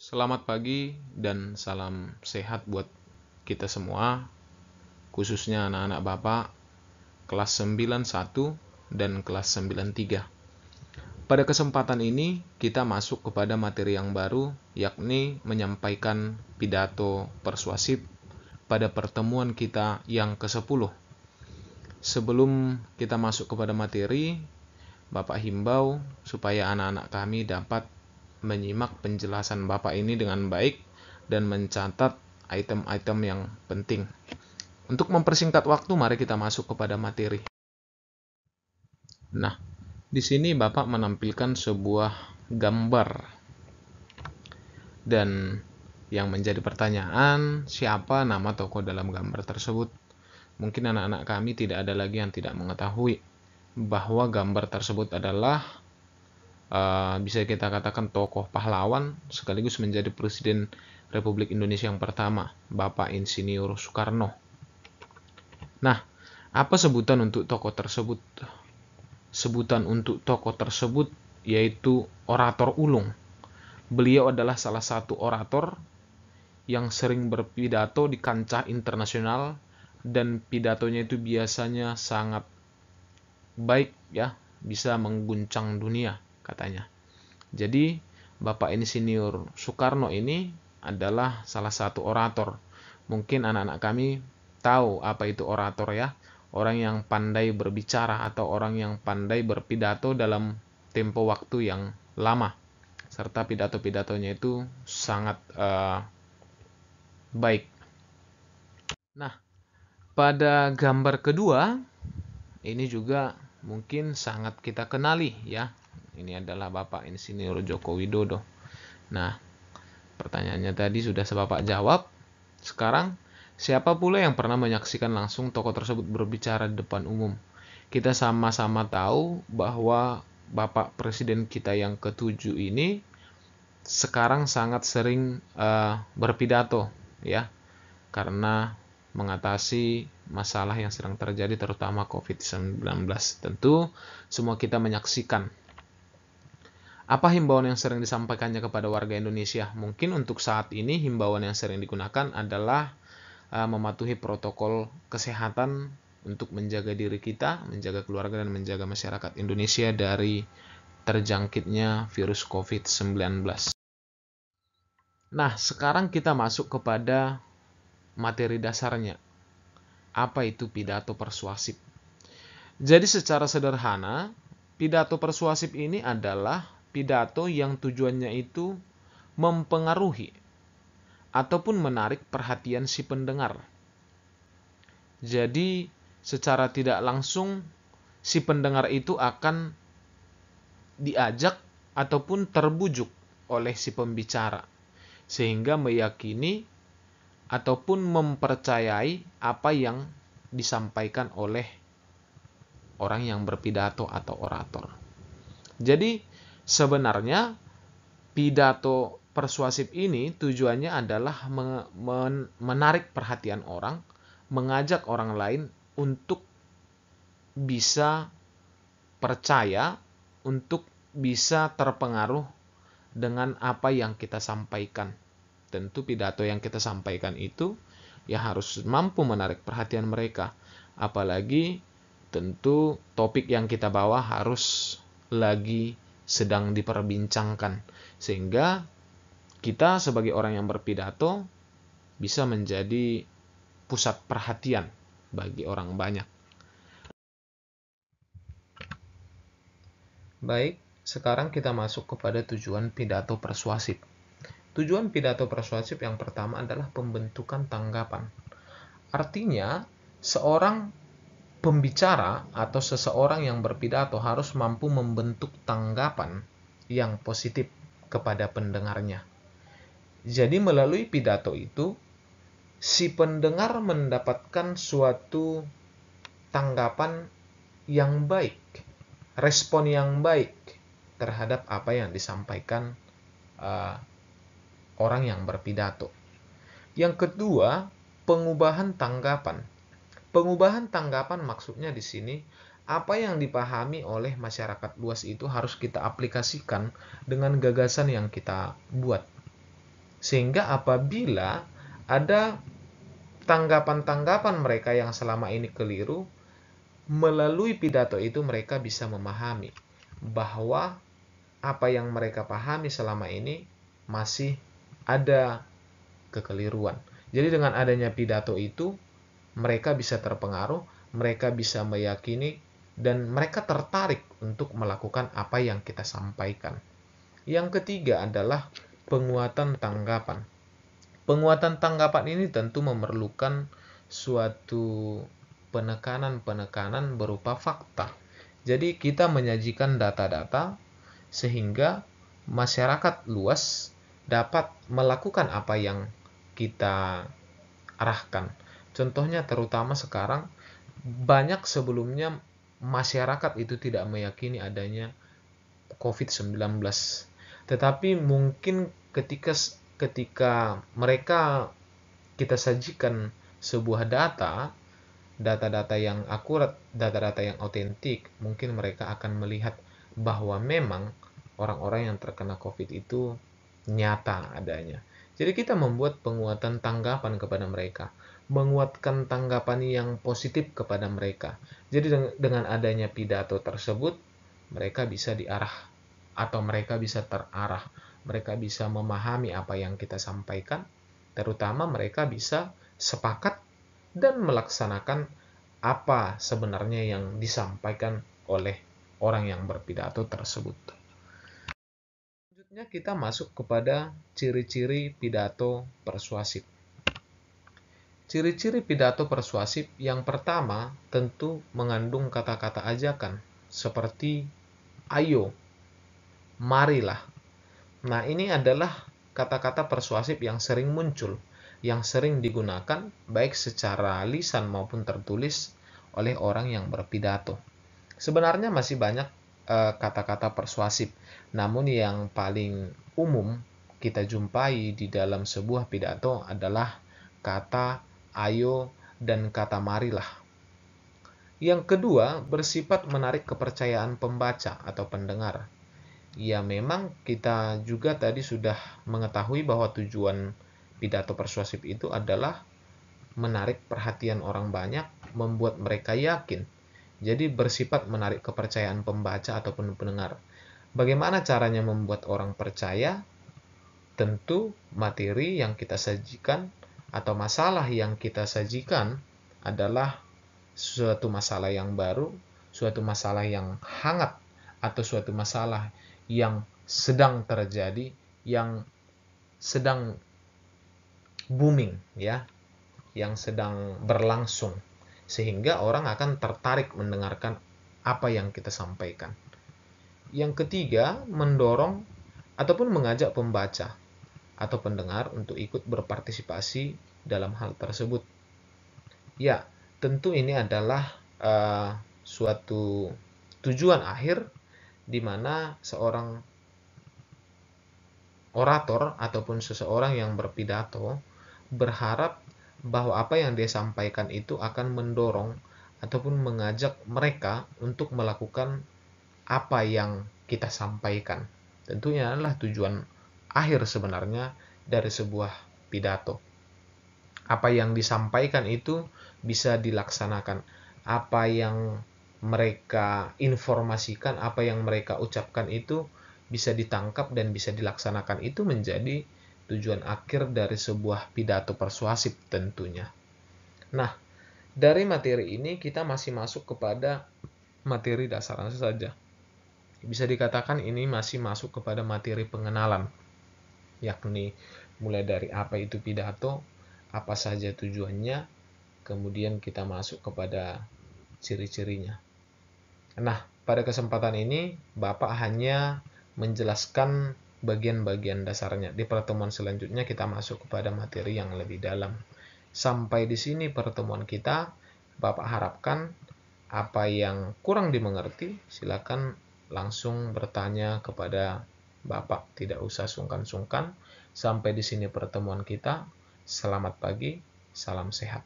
Selamat pagi dan salam sehat buat kita semua, khususnya anak-anak Bapak kelas 91 dan kelas 93. Pada kesempatan ini, kita masuk kepada materi yang baru, yakni menyampaikan pidato persuasif pada pertemuan kita yang ke-10. Sebelum kita masuk kepada materi, Bapak himbau supaya anak-anak kami dapat menyimak penjelasan Bapak ini dengan baik dan mencatat item-item yang penting. Untuk mempersingkat waktu, mari kita masuk kepada materi. Nah, di sini Bapak menampilkan sebuah gambar. Dan yang menjadi pertanyaan, siapa nama tokoh dalam gambar tersebut? Mungkin anak-anak kami tidak ada lagi yang tidak mengetahui bahwa gambar tersebut adalah bisa kita katakan tokoh pahlawan sekaligus menjadi Presiden Republik Indonesia yang pertama, Bapak Insinyur Soekarno. Nah, apa sebutan untuk tokoh tersebut? Sebutan untuk tokoh tersebut yaitu orator ulung. Beliau adalah salah satu orator yang sering berpidato di kancah internasional dan pidatonya itu biasanya sangat baik ya, bisa mengguncang dunia katanya. Jadi Bapak Insinyur Soekarno ini adalah salah satu orator. Mungkin anak-anak kami tahu apa itu orator ya. Orang yang pandai berbicara atau orang yang pandai berpidato dalam tempo waktu yang lama. Serta pidato-pidatonya itu sangat baik. Nah, pada gambar kedua, ini juga mungkin sangat kita kenali ya. Ini adalah Bapak Insinyur Joko Widodo. Nah, pertanyaannya tadi sudah Bapak jawab. Sekarang, siapa pula yang pernah menyaksikan langsung tokoh tersebut berbicara di depan umum? Kita sama-sama tahu bahwa Bapak Presiden kita yang ke-7 ini sekarang sangat sering berpidato ya, karena mengatasi masalah yang sedang terjadi terutama COVID-19. Tentu semua kita menyaksikan. Apa himbauan yang sering disampaikannya kepada warga Indonesia? Mungkin untuk saat ini himbauan yang sering digunakan adalah mematuhi protokol kesehatan untuk menjaga diri kita, menjaga keluarga, dan menjaga masyarakat Indonesia dari terjangkitnya virus COVID-19. Nah, sekarang kita masuk kepada materi dasarnya. Apa itu pidato persuasif? Jadi secara sederhana, pidato persuasif ini adalah pidato yang tujuannya itu mempengaruhi ataupun menarik perhatian si pendengar. Jadi secara tidak langsung si pendengar itu akan diajak ataupun terbujuk oleh si pembicara sehingga meyakini ataupun mempercayai apa yang disampaikan oleh orang yang berpidato atau orator. Jadi sebenarnya pidato persuasif ini tujuannya adalah menarik perhatian orang, mengajak orang lain untuk bisa percaya, untuk bisa terpengaruh dengan apa yang kita sampaikan. Tentu pidato yang kita sampaikan itu ya harus mampu menarik perhatian mereka. Apalagi tentu topik yang kita bawa harus lagi sedang diperbincangkan. Sehingga kita sebagai orang yang berpidato bisa menjadi pusat perhatian bagi orang banyak. Baik, sekarang kita masuk kepada tujuan pidato persuasif. Tujuan pidato persuasif yang pertama adalah pembentukan tanggapan. Artinya, seorang pembicara atau seseorang yang berpidato harus mampu membentuk tanggapan yang positif kepada pendengarnya. Jadi melalui pidato itu, si pendengar mendapatkan suatu tanggapan yang baik, respon yang baik terhadap apa yang disampaikan orang yang berpidato. Yang kedua, pengubahan tanggapan. Pengubahan tanggapan maksudnya di sini apa yang dipahami oleh masyarakat luas itu harus kita aplikasikan dengan gagasan yang kita buat. Sehingga apabila ada tanggapan-tanggapan mereka yang selama ini keliru, melalui pidato itu mereka bisa memahami bahwa apa yang mereka pahami selama ini masih ada kekeliruan. Jadi dengan adanya pidato itu, mereka bisa terpengaruh, mereka bisa meyakini, dan mereka tertarik untuk melakukan apa yang kita sampaikan. Yang ketiga adalah penguatan tanggapan. Penguatan tanggapan ini tentu memerlukan suatu penekanan-penekanan berupa fakta. Jadi kita menyajikan data-data sehingga masyarakat luas dapat melakukan apa yang kita arahkan. Contohnya terutama sekarang, banyak sebelumnya masyarakat itu tidak meyakini adanya COVID-19. Tetapi mungkin ketika mereka kita sajikan sebuah data-data yang akurat, data-data yang otentik, mungkin mereka akan melihat bahwa memang orang-orang yang terkena COVID itu nyata adanya. Jadi kita membuat penguatan tanggapan kepada mereka, menguatkan tanggapan yang positif kepada mereka. Jadi dengan adanya pidato tersebut, mereka bisa diarah atau mereka bisa terarah. Mereka bisa memahami apa yang kita sampaikan, terutama mereka bisa sepakat dan melaksanakan apa sebenarnya yang disampaikan oleh orang yang berpidato tersebut. Selanjutnya kita masuk kepada ciri-ciri pidato persuasif. Ciri-ciri pidato persuasif yang pertama tentu mengandung kata-kata ajakan seperti ayo, marilah. Nah, ini adalah kata-kata persuasif yang sering muncul, yang sering digunakan baik secara lisan maupun tertulis oleh orang yang berpidato. Sebenarnya masih banyak kata-kata persuasif, namun yang paling umum kita jumpai di dalam sebuah pidato adalah kata ayo dan kata marilah. Yang kedua, bersifat menarik kepercayaan pembaca atau pendengar. Ya, memang kita juga tadi sudah mengetahui bahwa tujuan pidato persuasif itu adalah menarik perhatian orang banyak, membuat mereka yakin. Jadi bersifat menarik kepercayaan pembaca ataupun pendengar. Bagaimana caranya membuat orang percaya? Tentu materi yang kita sajikan atau masalah yang kita sajikan adalah suatu masalah yang baru, suatu masalah yang hangat, atau suatu masalah yang sedang terjadi, yang sedang booming, ya, yang sedang berlangsung, sehingga orang akan tertarik mendengarkan apa yang kita sampaikan. Yang ketiga, mendorong ataupun mengajak pembaca atau pendengar untuk ikut berpartisipasi dalam hal tersebut. Ya, tentu ini adalah suatu tujuan akhir di mana seorang orator ataupun seseorang yang berpidato berharap bahwa apa yang dia sampaikan itu akan mendorong ataupun mengajak mereka untuk melakukan apa yang kita sampaikan. Tentunya adalah tujuan akhir sebenarnya dari sebuah pidato. Apa yang disampaikan itu bisa dilaksanakan. Apa yang mereka informasikan, apa yang mereka ucapkan itu bisa ditangkap dan bisa dilaksanakan. Itu menjadi tujuan akhir dari sebuah pidato persuasif tentunya. Nah, dari materi ini kita masih masuk kepada materi dasarnya saja. Bisa dikatakan ini masih masuk kepada materi pengenalan, yakni mulai dari apa itu pidato, apa saja tujuannya, kemudian kita masuk kepada ciri-cirinya. Nah, pada kesempatan ini Bapak hanya menjelaskan bagian-bagian dasarnya. Di pertemuan selanjutnya kita masuk kepada materi yang lebih dalam. Sampai di sini pertemuan kita. Bapak harapkan apa yang kurang dimengerti, silakan langsung bertanya kepada Bapak, tidak usah sungkan-sungkan. Sampai di sini pertemuan kita. Selamat pagi, salam sehat.